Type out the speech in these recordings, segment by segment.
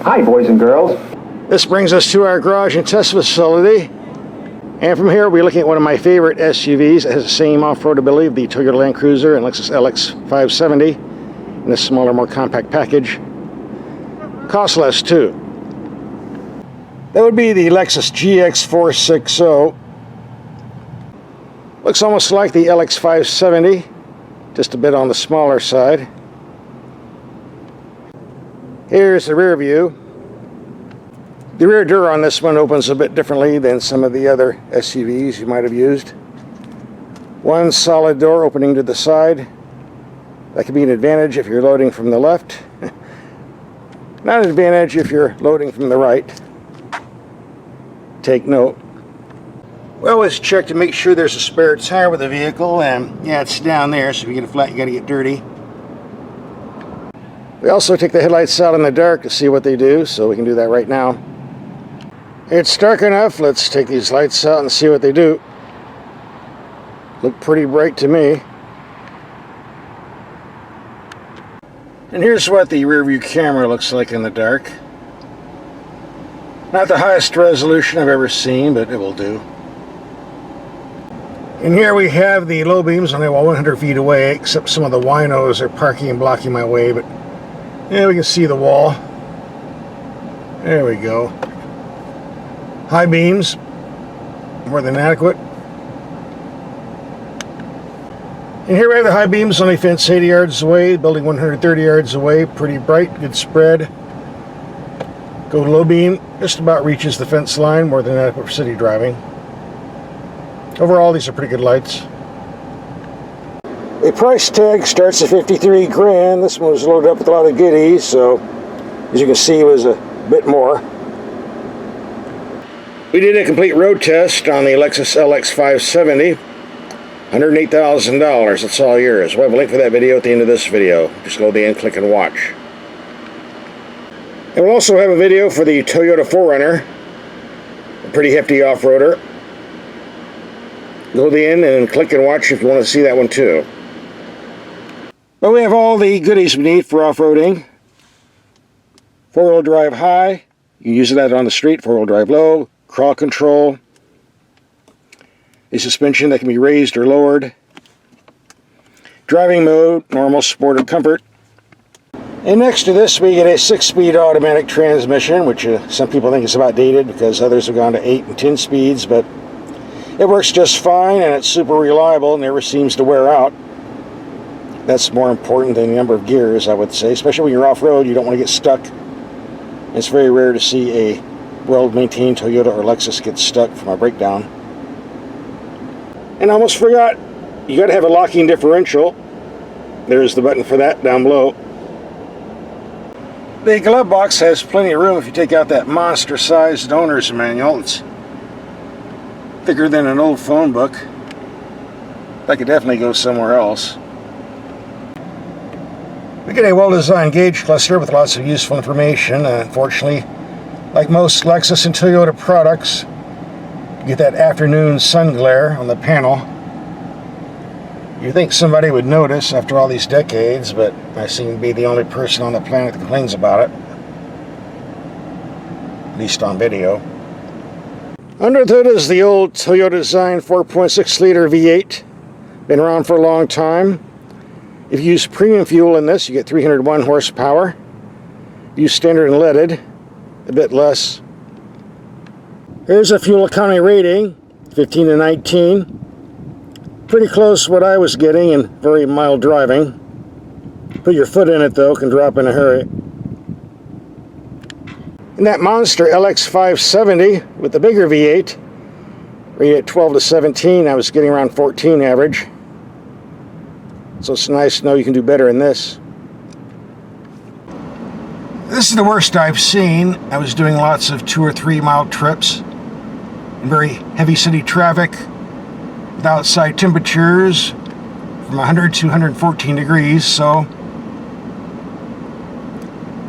Hi, boys and girls. This brings us to our garage and test facility. And from here, we're looking at one of my favorite SUVs. It has the same off-road ability of the Toyota Land Cruiser and Lexus LX570 in a smaller, more compact package. Costs less, too. That would be the Lexus GX-460. Looks almost like the LX570, just a bit on the smaller side. Here's the rear view. The rear door on this one opens a bit differently than some of the other SUVs you might have used. One solid door opening to the side. That could be an advantage if you're loading from the left. Not an advantage if you're loading from the right. Take note. We always check to make sure there's a spare tire with the vehicle, and yeah, it's down there, so if you get a flat, you gotta get dirty. We also take the headlights out in the dark to see what they do, so we can do that right now. It's dark enough. Let's take these lights out and see what they do. Look pretty bright to me. And here's what the rear view camera looks like in the dark. Not the highest resolution I've ever seen, but it will do. And here we have the low beams, only about 100 feet away, except some of the winos are parking and blocking my way, but yeah, we can see the wall. There we go. High beams, more than adequate. And here we have the high beams on a fence 80 yards away, building 130 yards away, pretty bright, good spread. Go low beam, just about reaches the fence line, more than adequate for city driving. Overall, these are pretty good lights. The price tag starts at $53 grand. This one was loaded up with a lot of goodies, so as you can see, it was a bit more. We did a complete road test on the Lexus LX570. $108,000. That's all yours. We'll have a link for that video at the end of this video. Just go to the end, click and watch. And we'll also have a video for the Toyota 4Runner, a pretty hefty off-roader. Go to the end and click and watch if you want to see that one too. But we have all the goodies we need for off-roading. Four-wheel drive high. You can use that on the street. Four-wheel drive low. Crawl control. A suspension that can be raised or lowered. Driving mode, normal, sport, or comfort. And next to this we get a 6-speed automatic transmission, which some people think is about dated because others have gone to 8 and 10 speeds, but it works just fine and it's super reliable and never seems to wear out. That's more important than the number of gears, I would say, especially when you're off-road. You don't want to get stuck. It's very rare to see a well-maintained Toyota or Lexus get stuck from a breakdown. And I almost forgot, you got to have a locking differential. There's the button for that down below. The glove box has plenty of room if you take out that monster-sized owner's manual. It's thicker than an old phone book. That could definitely go somewhere else. We get a well-designed gauge cluster with lots of useful information. Unfortunately, like most Lexus and Toyota products, you get that afternoon sun glare on the panel. You'd think somebody would notice after all these decades, but I seem to be the only person on the planet that complains about it. At least on video. Under the hood is the old Toyota design 4.6 liter V8. Been around for a long time. If you use premium fuel in this, you get 301 horsepower. If you use standard and leaded, a bit less. Here's a fuel economy rating, 15 to 19. Pretty close to what I was getting in very mild driving. Put your foot in it though, can drop in a hurry. And that monster LX570 with the bigger V8, rated at 12 to 17, I was getting around 14 average. So it's nice to know you can do better in this. This is the worst I've seen. I was doing lots of 2 or 3 mile trips in very heavy city traffic with outside temperatures from 100 to 114 degrees, so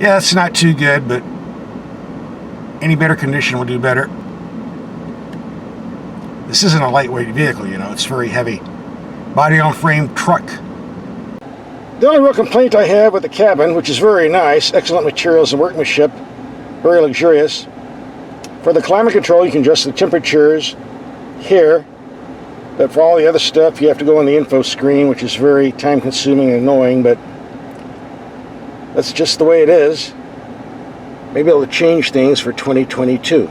yeah, it's not too good, but any better condition will do better. This isn't a lightweight vehicle, you know, it's very heavy. Body on frame truck. The only real complaint I have with the cabin, which is very nice, excellent materials and workmanship, very luxurious. For the climate control, you can adjust the temperatures here, but for all the other stuff, you have to go on the info screen, which is very time-consuming and annoying, but that's just the way it is. Maybe able to change things for 2022.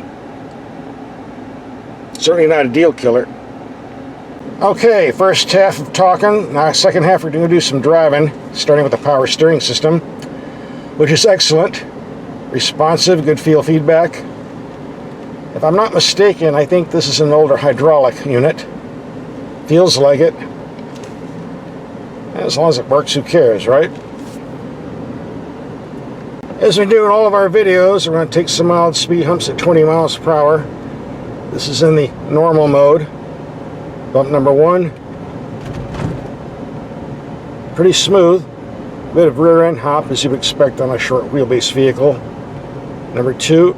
Certainly not a deal killer. Okay, first half of talking. Now, second half we're going to do some driving, starting with the power steering system, which is excellent, responsive, good feel feedback. If I'm not mistaken, I think this is an older hydraulic unit. Feels like it. As long as it works, who cares, right? As we do in all of our videos, we're going to take some mild speed humps at 20 miles per hour. This is in the normal mode. Bump number 1. Pretty smooth. Bit of rear end hop as you would expect on a short wheelbase vehicle. Number 2.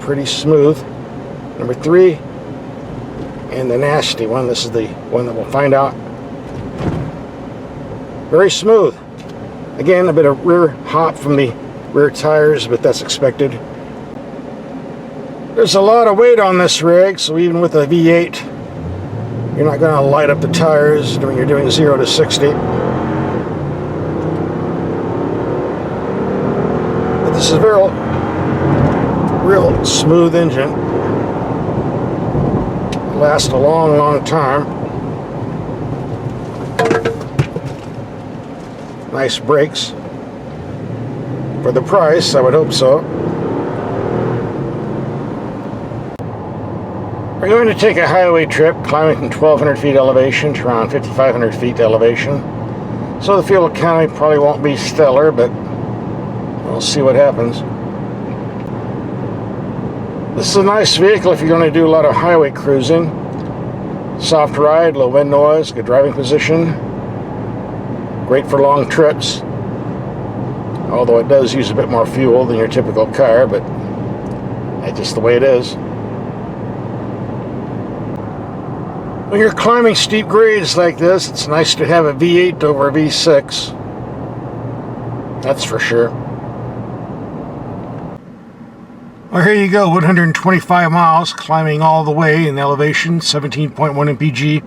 Pretty smooth. Number 3. And the nasty one. This is the one that we'll find out. Very smooth. Again, a bit of rear hop from the rear tires, but that's expected. There's a lot of weight on this rig, so even with a V8, you're not going to light up the tires when you're doing 0 to 60. But this is a real smooth engine. It'll last a long, long time. Nice brakes. For the price, I would hope so. We're going to take a highway trip, climbing from 1,200 feet elevation to around 5,500 feet elevation. So the fuel economy probably won't be stellar, but we'll see what happens. This is a nice vehicle if you're going to do a lot of highway cruising. Soft ride, low wind noise, good driving position. Great for long trips. Although it does use a bit more fuel than your typical car, but that's just the way it is. When you're climbing steep grades like this, it's nice to have a V8 over a V6. That's for sure. Well, here you go, 125 miles, climbing all the way in elevation, 17.1 mpg.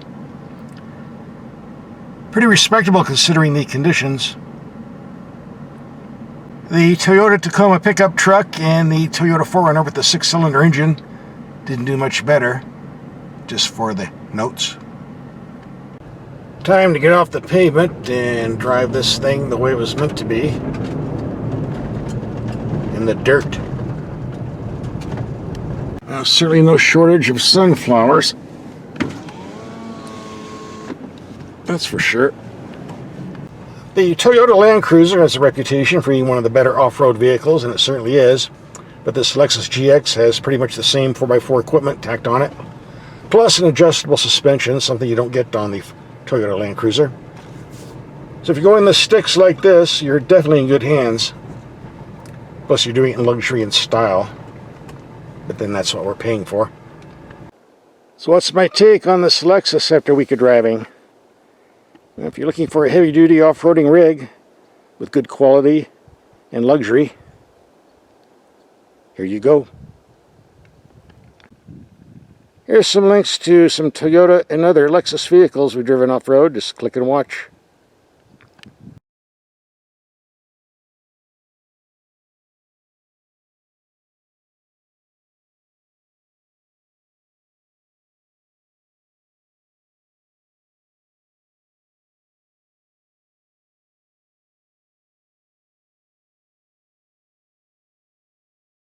Pretty respectable considering the conditions. The Toyota Tacoma pickup truck and the Toyota 4Runner with the 6-cylinder engine didn't do much better, just for the notes. Time to get off the pavement and drive this thing the way it was meant to be, in the dirt. Certainly no shortage of sunflowers, that's for sure. The Toyota Land Cruiser has a reputation for being one of the better off-road vehicles, and it certainly is. But this Lexus GX has pretty much the same 4x4 equipment tacked on it, plus an adjustable suspension, something you don't get on the Toyota Land Cruiser. So if you're going the sticks like this, you're definitely in good hands. Plus you're doing it in luxury and style. But then that's what we're paying for. So what's my take on this Lexus after a week of driving? If you're looking for a heavy-duty off-roading rig with good quality and luxury, here you go. Here's some links to some Toyota and other Lexus vehicles we've driven off-road. Just click and watch.